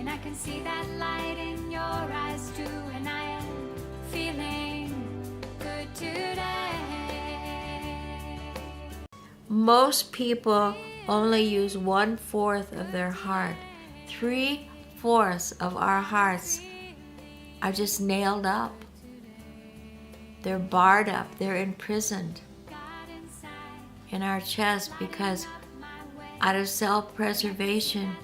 And I can see that light in your eyes too, and I am feeling good today. Most people only use 1/4 of their heart. 3/4 of our hearts are just nailed up. They're barred up. They're imprisoned in our chest because out of self-preservation,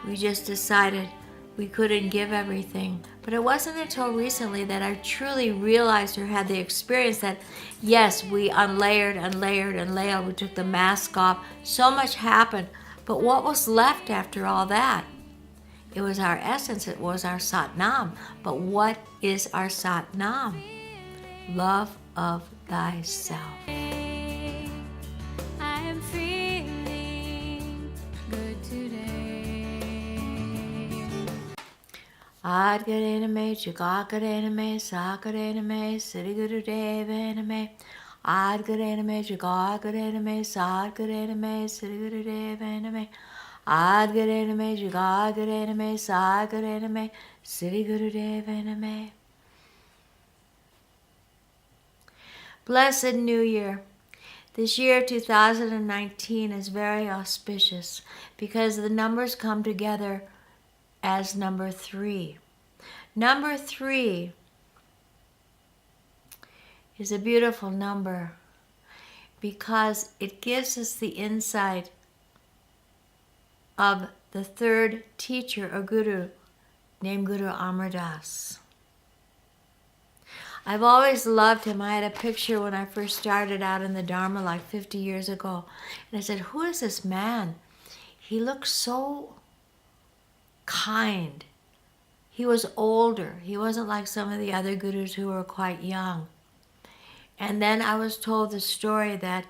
we just decided we couldn't give everything. But it wasn't until recently that I truly realized or had the experience that, yes, we unlayered and layered and layered. We took the mask off. So much happened. But what was left after all that? It was our essence. It was our Sat Nam. But what is our Sat Nam? Love of thyself. I am feeling good today. Adgarename, Jagarename, Sakarename, Siddhi Guru Devaname. Adgarename, Jagarename, Sakarename, Siddhi Guru Devaname. Adgarename, Jagarename, Sakarename, Siddhi Guru Devaname. Blessed New Year. This year 2019 is very auspicious because the numbers come together as number 3. Number 3 is a beautiful number because it gives us the insight of the third teacher or guru named Guru Amar. I've always loved him. I had a picture when I first started out in the Dharma like 50 years ago. And I said, who is this man? He looks so kind. He was older. He wasn't like some of the other gurus who were quite young. And then I was told the story that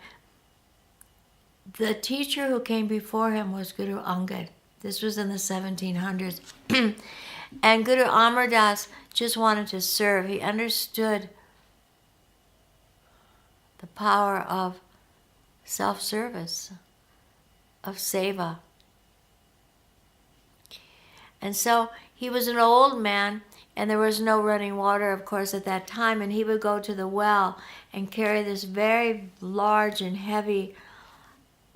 the teacher who came before him was Guru Angad. This was in the 1700s. And Guru Amar Das just wanted to serve. He understood the power of self-service, of seva. And so he was an old man, and there was no running water, of course, at that time, and he would go to the well and carry this very large and heavy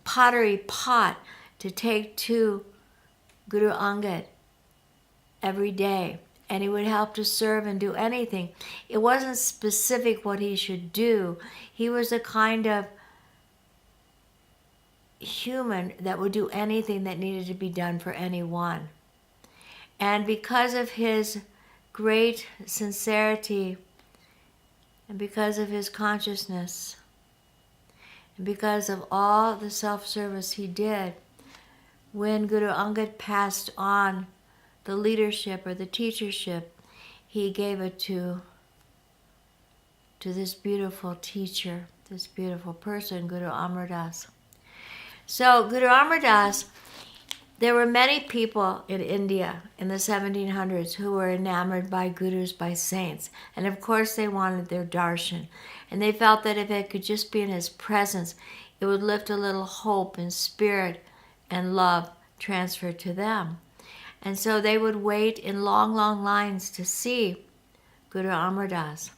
pottery pot to take to Guru Angad every day, and he would help to serve and do anything. It wasn't specific what he should do. He was a kind of human that would do anything that needed to be done for anyone. And because of his great sincerity, and because of his consciousness, and because of all the self-service he did, when Guru Angad passed on the leadership or the teachership, he gave it to this beautiful teacher, this beautiful person, Guru Amar Das. So Guru Amar Das, there were many people in India in the 1700s who were enamored by gurus, by saints. And of course they wanted their darshan. And they felt that if it could just be in his presence, it would lift a little hope and spirit and love transferred to them. And so they would wait in long, long lines to see Guru Amar Das.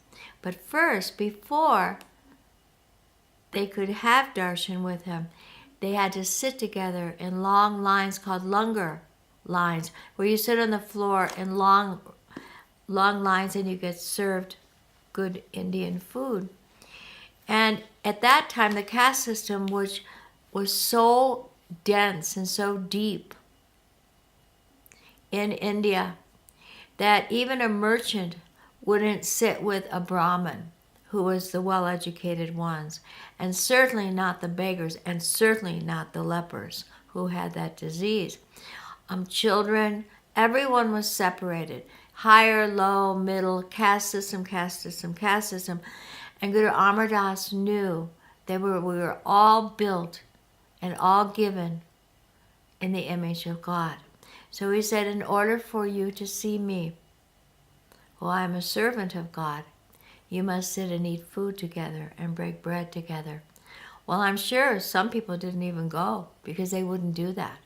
But first, before they could have darshan with him, they had to sit together in long lines called langar lines, where you sit on the floor in long lines and you get served good Indian food. And at that time, the caste system, which was so dense and so deep in India, that even a merchant wouldn't sit with a Brahmin, who was the well-educated ones, and certainly not the beggars, and certainly not the lepers who had that disease. Children, everyone was separated. Higher, low, middle, caste system, caste system, caste system. And Guru Amar Das knew that we were all built and all given in the image of God. So he said, in order for you to see me, who I am a servant of God, you must sit and eat food together and break bread together. Well, I'm sure some people didn't even go because they wouldn't do that.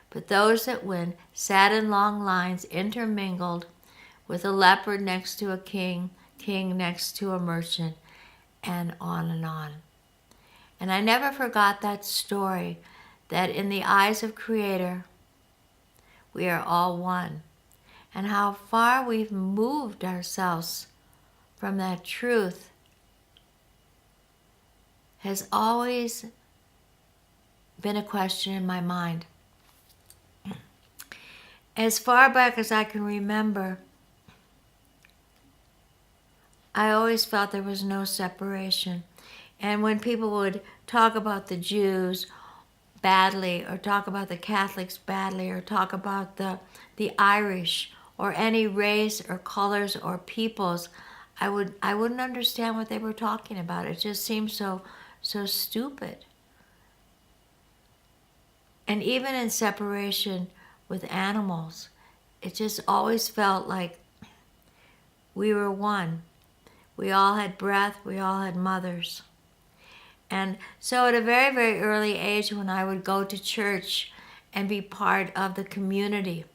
But those that win sat in long lines intermingled with a leopard next to a king, king next to a merchant, and on and on. And I never forgot that story, that in the eyes of Creator, we are all one. And how far we've moved ourselves from that truth has always been a question in my mind. As far back as I can remember, I always felt there was no separation. And when people would talk about the Jews badly, or talk about the Catholics badly, or talk about the Irish, or any race or colors or peoples, I wouldn't understand what they were talking about. It just seemed so stupid. And even in separation with animals, it just always felt like we were one. We all had breath, we all had mothers. And so at a very, very early age, when I would go to church and be part of the community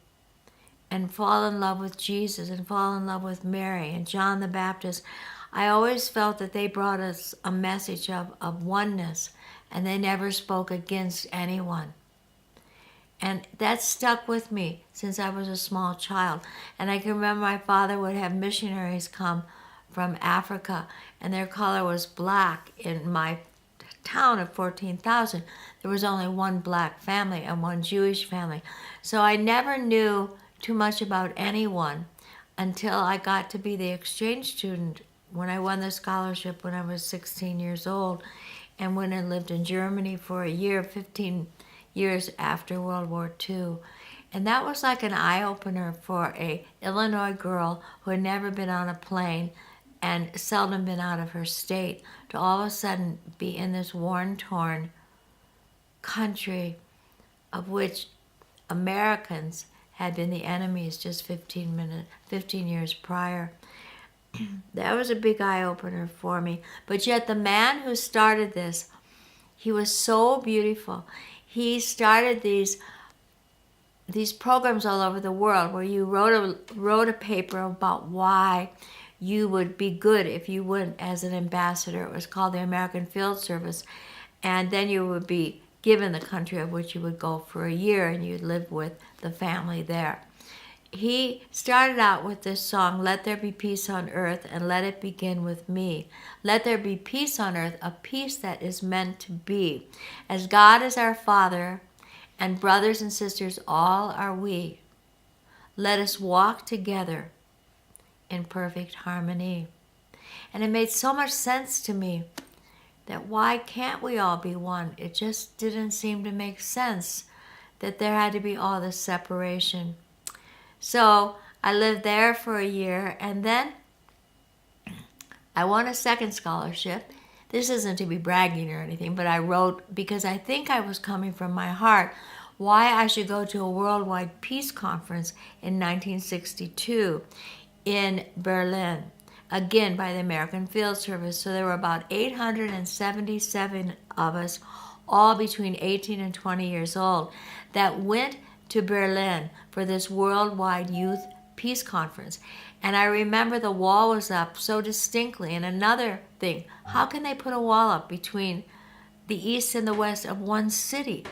and fall in love with Jesus and fall in love with Mary and John the Baptist, I always felt that they brought us a message of oneness, and they never spoke against anyone. And that stuck with me since I was a small child. And I can remember my father would have missionaries come from Africa, and their color was black. In my town of 14,000, there was only one black family and one Jewish family. So I never knew too much about anyone until I got to be the exchange student when I won the scholarship when I was 16 years old, and when I lived in Germany for a year, 15 years after World War II. And that was like an eye-opener for a Illinois girl who had never been on a plane and seldom been out of her state, to all of a sudden be in this war-torn country of which Americans had been the enemies just 15 years prior. That was a big eye-opener for me. But yet the man who started this, he was so beautiful. He started these programs all over the world where you wrote a paper about why you would be good if you went as an ambassador. It was called the American Field Service. And then you would be given the country of which you would go for a year, and you'd live with the family there. He started out with this song, "Let there be peace on earth, and let it begin with me. Let there be peace on earth, a peace that is meant to be. As God is our Father, and brothers and sisters all are we. Let us walk together in perfect harmony." And it made so much sense to me that why can't we all be one? It just didn't seem to make sense that there had to be all this separation. So I lived there for a year, and then I won a second scholarship. This isn't to be bragging or anything, but I wrote, because I think I was coming from my heart, why I should go to a worldwide peace conference in 1962 in Berlin, again by the American Field Service. So there were about 877 of us, all between 18 and 20 years old, that went to Berlin for this worldwide youth peace conference. And I remember the wall was up so distinctly. And another thing, how can they put a wall up between the east and the west of one city?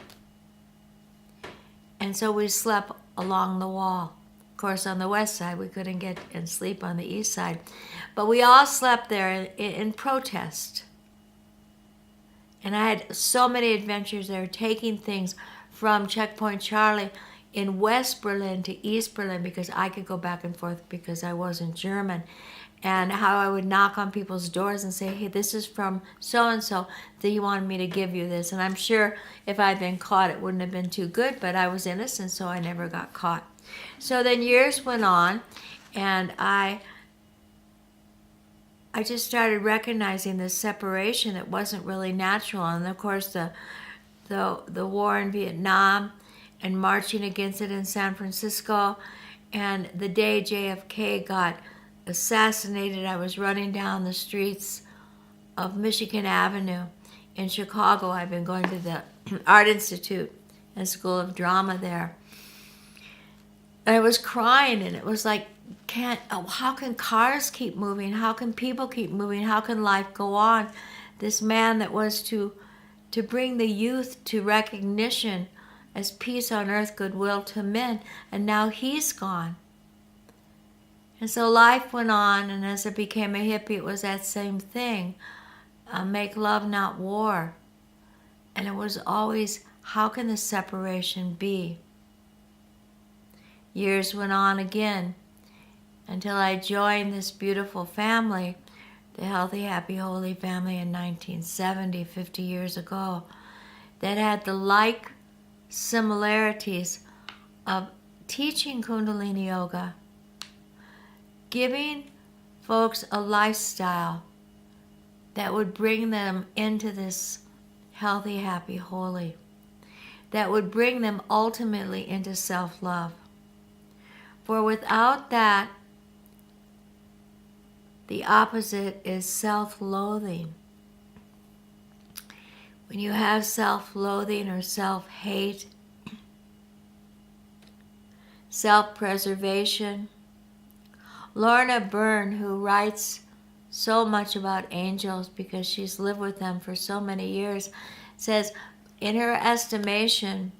And so we slept along the wall. Of course, on the west side, we couldn't get and sleep on the east side. But we all slept there in protest. And I had so many adventures there, taking things from Checkpoint Charlie in West Berlin to East Berlin, because I could go back and forth because I wasn't German. And how I would knock on people's doors and say, "Hey, this is from so-and-so, that he wanted me to give you this." And I'm sure if I'd been caught, it wouldn't have been too good, but I was innocent, so I never got caught. So then years went on, and I just started recognizing this separation that wasn't really natural. And of course, the war in Vietnam, and marching against it in San Francisco, and the day JFK got assassinated, I was running down the streets of Michigan Avenue in Chicago. I've been going to the Art Institute and School of Drama there. And I was crying, and it was like, how can cars keep moving? How can people keep moving? How can life go on? This man that was to bring the youth to recognition as peace on earth, goodwill to men, and now he's gone. And so life went on, and as I became a hippie, it was that same thing. Make love, not war. And it was always, how can the separation be? Years went on again until I joined this beautiful family, the Healthy, Happy, Holy family in 1970, 50 years ago, that had the like similarities of teaching Kundalini Yoga, giving folks a lifestyle that would bring them into this healthy, happy, holy, that would bring them ultimately into self-love. For without that, the opposite is self-loathing. When you have self-loathing or self-hate, self-preservation, Lorna Byrne, who writes so much about angels because she's lived with them for so many years, says in her estimation,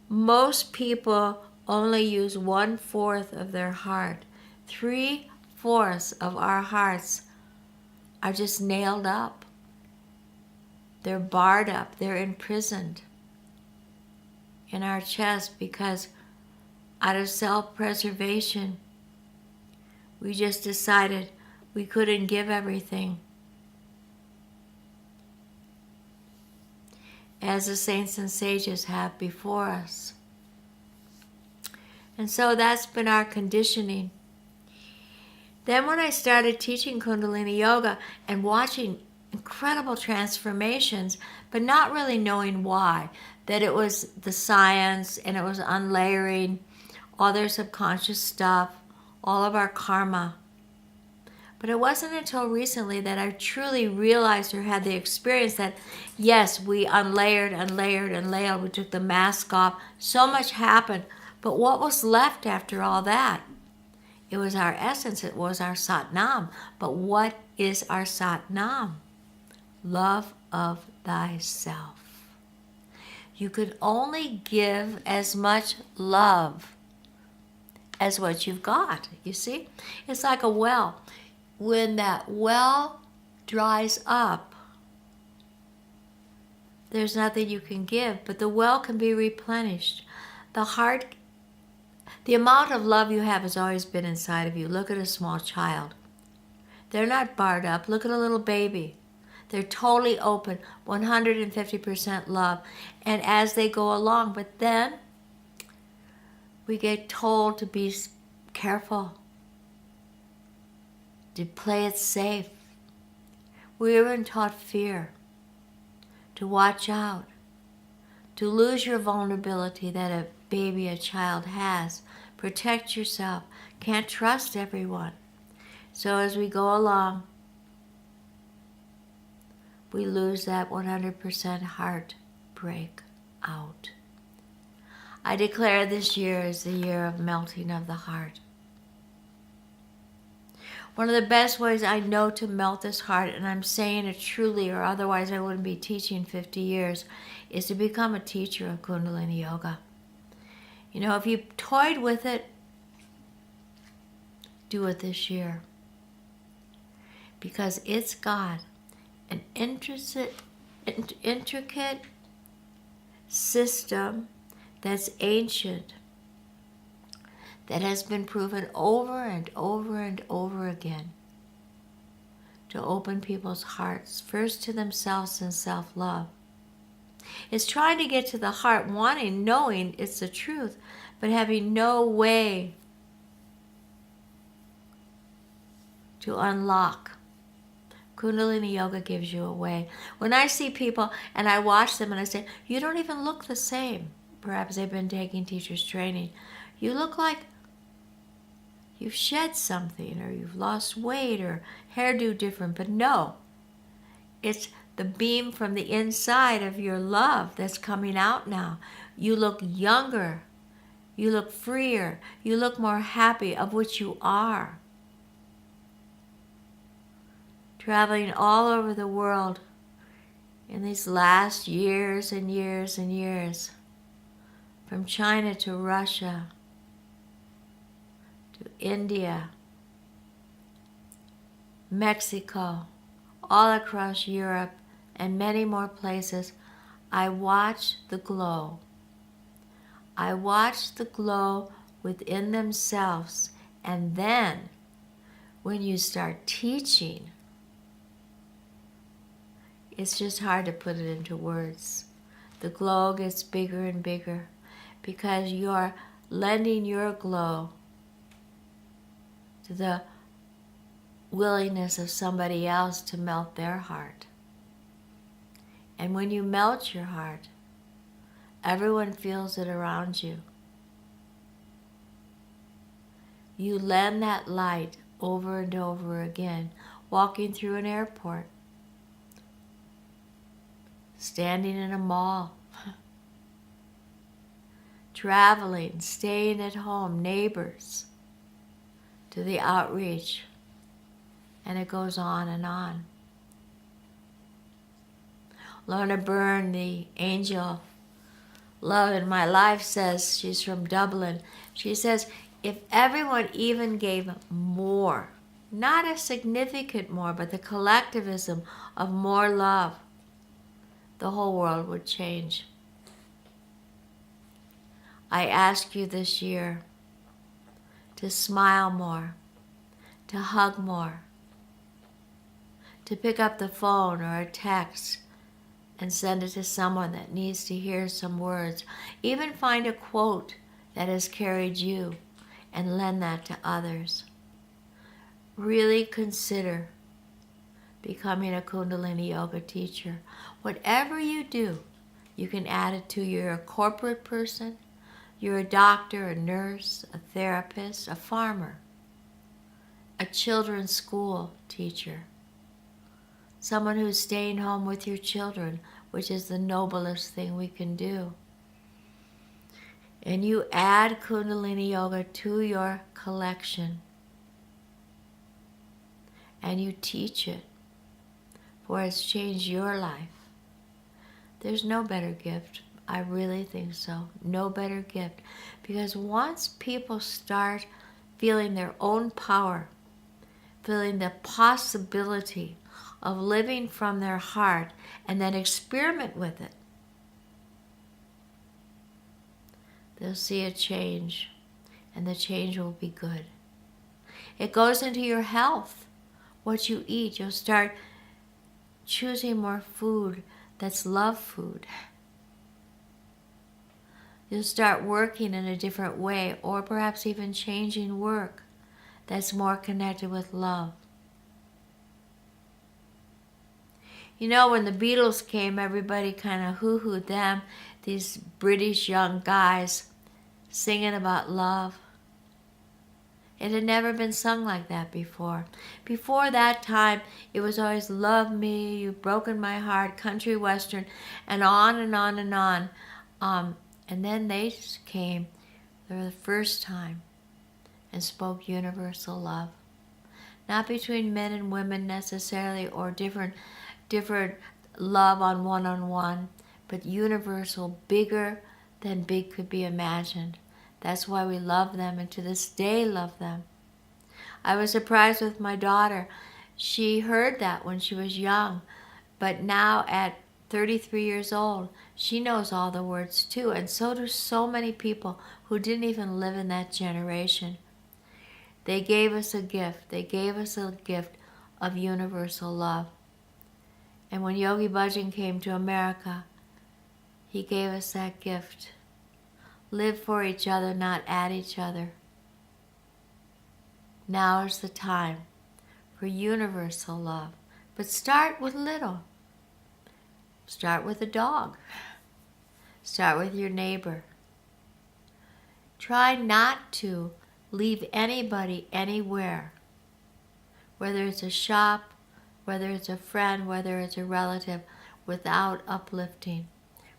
most people only use 1/4 of their heart. 3/4 of our hearts are just nailed up. They're barred up. They're imprisoned in our chest because out of self-preservation, we just decided we couldn't give everything. As the saints and sages have before us. And so that's been our conditioning. Then when I started teaching Kundalini Yoga and watching incredible transformations, but not really knowing why, that it was the science and it was unlayering all their subconscious stuff, all of our karma. But it wasn't until recently that I truly realized or had the experience that, yes, we unlayered and layered and layered. We took the mask off. So much happened. But what was left after all that? It was our essence. It was our Sat Nam. But what is our Sat Nam? Love of thyself. You could only give as much love as what you've got, you see? It's like a well. When that well dries up, there's nothing you can give, but the well can be replenished. The heart, the amount of love you have has always been inside of you. Look at a small child. They're not barred up. Look at a little baby. They're totally open, 150% love. And as they go along, but then we get told to be careful, to play it safe. We were taught fear, to watch out, to lose your vulnerability that a baby, a child has. Protect yourself. Can't trust everyone. So as we go along, we lose that 100% heartbreak out. I declare this year is the year of melting of the heart. One of the best ways I know to melt this heart, and I'm saying it truly, or otherwise I wouldn't be teaching 50 years, is to become a teacher of Kundalini Yoga. You know, if you toyed with it, do it this year. Because it's got an intricate system that's ancient, that has been proven over and over and over again to open people's hearts, first to themselves and self-love. It's trying to get to the heart, wanting, knowing it's the truth, but having no way to unlock. Kundalini Yoga gives you a way. When I see people and I watch them and I say, you don't even look the same. Perhaps they've been taking teacher's training. You look like you've shed something, or you've lost weight, or hairdo different. But no, it's the beam from the inside of your love that's coming out now. You look younger. You look freer. You look more happy, of which you are. Traveling all over the world in these last years and years and years, from China to Russia to India, Mexico, all across Europe, and many more places, I watch the glow. I watch the glow within themselves, and then when you start teaching, it's just hard to put it into words. The glow gets bigger and bigger because you're lending your glow to the willingness of somebody else to melt their heart. And when you melt your heart, everyone feels it around you. You lend that light over and over again, walking through an airport, standing in a mall, traveling, staying at home, neighbors, to the outreach, and it goes on and on. Lorna Byrne, the angel love in my life, says, she's from Dublin, she says, if everyone even gave more, not a significant more, but the collectivism of more love, the whole world would change. I ask you this year to smile more, to hug more, to pick up the phone or a text and send it to someone that needs to hear some words. Even find a quote that has carried you and lend that to others. Really consider becoming a Kundalini Yoga teacher. Whatever you do, you can add it to. You're a corporate person, you're a doctor, a nurse, a therapist, a farmer, a children's school teacher, someone who's staying home with your children, which is the noblest thing we can do. And you add Kundalini Yoga to your collection and you teach it, for it's changed your life. There's no better gift. I really think so. No better gift. Because once people start feeling their own power, feeling the possibility of living from their heart, and then experiment with it, they'll see a change, and the change will be good. It goes into your health, what you eat. You'll start choosing more food that's love food. You'll start working in a different way, or perhaps even changing work that's more connected with love. You know, when the Beatles came, everybody kind of hoo-hooed them, these British young guys singing about love. It had never been sung like that before. Before that time, it was always love me, you've broken my heart, country western, and on and on and on. And then they came for the first time and spoke universal love. Not between men and women necessarily, or different love on one, but universal, bigger than big could be imagined. That's why we love them, and to this day love them. I was surprised with my daughter. She heard that when she was young, but now at 33 years old, she knows all the words too, and so do so many people who didn't even live in that generation. They gave us a gift. They gave us a gift of universal love. And when Yogi Bhajan came to America, he gave us that gift. Live for each other, not at each other. Now is the time for universal love. But start with little. Start with a dog. Start with your neighbor. Try not to leave anybody anywhere, whether it's a shop, whether it's a friend, whether it's a relative, without uplifting,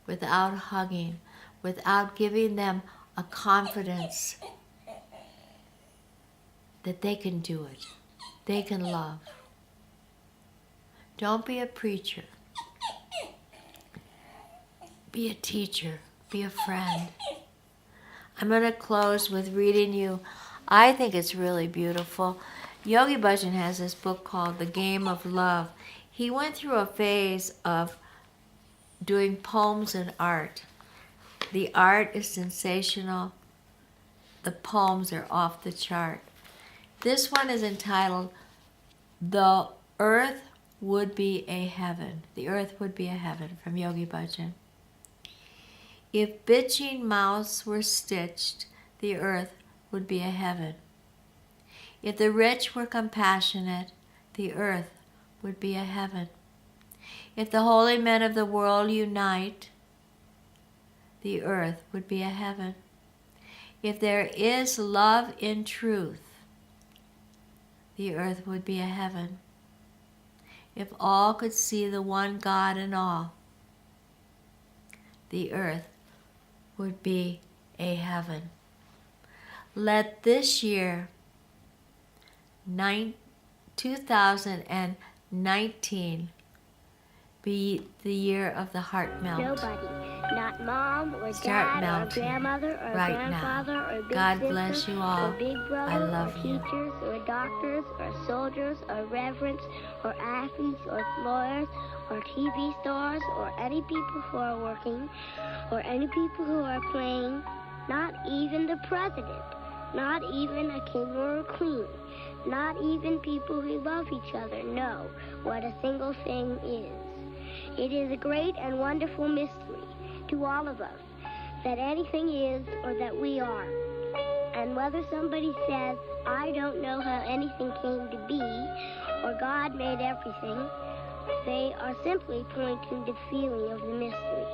without hugging, without giving them a confidence that they can do it, they can love. Don't be a preacher. Be a teacher. Be a friend. I'm going to close with reading you. I think it's really beautiful. Yogi Bhajan has this book called The Game of Love. He went through a phase of doing poems and art. The art is sensational. The poems are off the chart. This one is entitled The Earth Would Be a Heaven. The Earth Would Be a Heaven, from Yogi Bhajan. If bitching mouths were stitched, the earth would be a heaven. If the rich were compassionate, the earth would be a heaven. If the holy men of the world unite, the earth would be a heaven. If there is love in truth, the earth would be a heaven. If all could see the one God in all, the earth would be a heaven. Let this year, 2019, be the year of the heart melt. Nobody, not mom or Start dad or melting grandmother or right grandfather now. or big God sister bless you all. or big brother I love or you. teachers or doctors or soldiers or reverends or athletes or lawyers or TV stars or any people who are working or any people who are playing, not even the president, not even a king or a queen, not even people who love each other know what a single thing is. It is a great and wonderful mystery to all of us that anything is or that we are. And whether somebody says, I don't know how anything came to be, or God made everything, they are simply pointing to the feeling of the mystery.